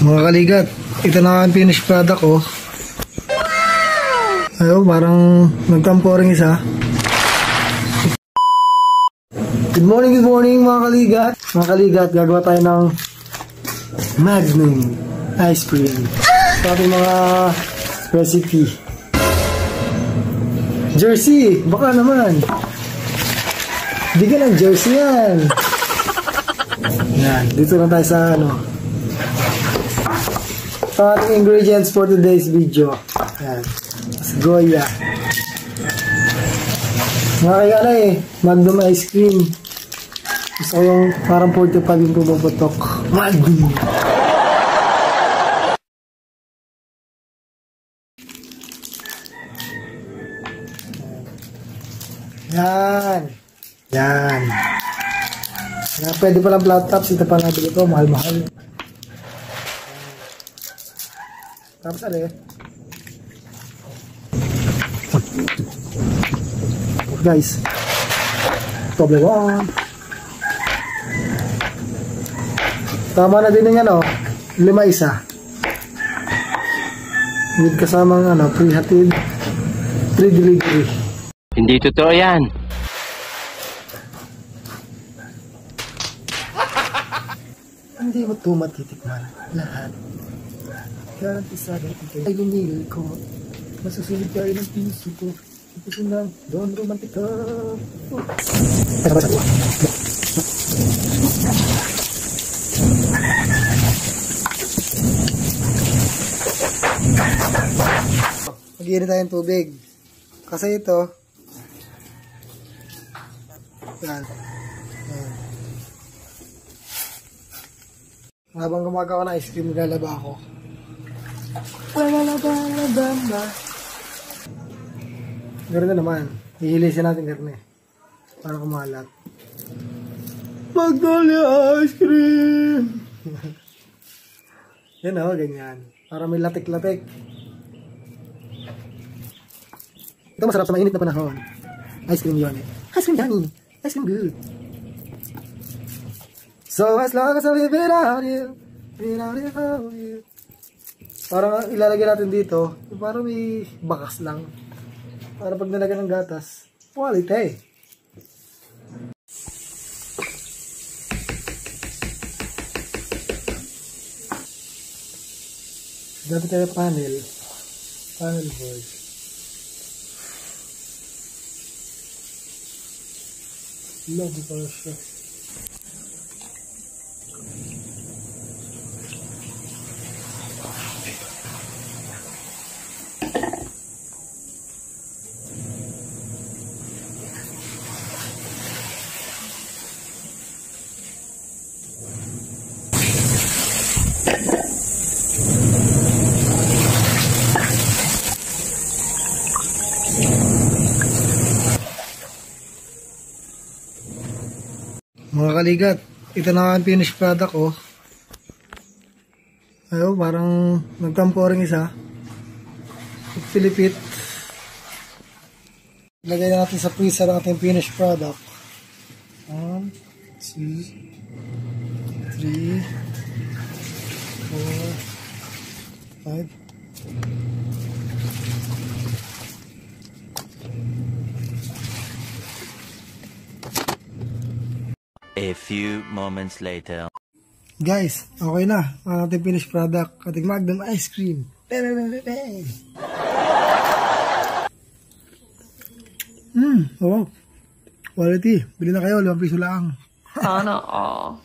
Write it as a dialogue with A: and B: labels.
A: Mga kaligat, ito na ang finished product ko. Ayun, parang nagtampo rin isa. Good morning mga kaligat. Mga kaligat, gagawa tayo ng Magnum ice cream. Ito ating mga recipe. Jersey, baka naman. Bigyan ng jersey yan. Yan, dito na tayo sa Ito ating ingredients for today's video. Yan, Goya. Mga kaya Magnum ice cream. Gusto ko yung parang 45 yung pumaputok. Magnum. Yan. Yan. Yan. Pwede palang flat tops. Ito pa nabili ko. Mahal-mahal. Tapos guys. Double one. Tama na din yung 5 isa. With kasamang pre-hatid 3 delivery.
B: Hindi totoo yan.
A: Hindi mo ito matitikman lahat. Garantisado ito ay lumil ko. Masusunod kayo ng piso ko. Ito ko ng Don Romantica. Mag-iinit tayo ng tubig. Kasi ito yan. Habang gumagawa ng ice cream, lalaba ako. Lalaba. Garne naman. Hihilisin natin garne. Para kumalat. Magnolia ice cream! Yan ganyan. Para may latik-latik. Ito masarap sa mainit na panahon. Ice cream yun Ice cream yummy. Ice cream good. So as long as I live without you, parang ilalagay natin dito, parang may bakas lang. Para pag nalagyan ng gatas, quality. Dati tayo panel board. Love ko siya. Mga kaligat, ito na ang finished product ko. Ayun, parang nagtampo rin isa. Pilipit. Lagay natin sa freezer ang ating finished product. 1, 2, 3, 4, 5.
B: A few moments later.
A: Guys, okay na. Ang ating finished product. Ating Magnum ice cream. Wow. Quality. Bili na kayo. 5 piso lang.
C: Sana all.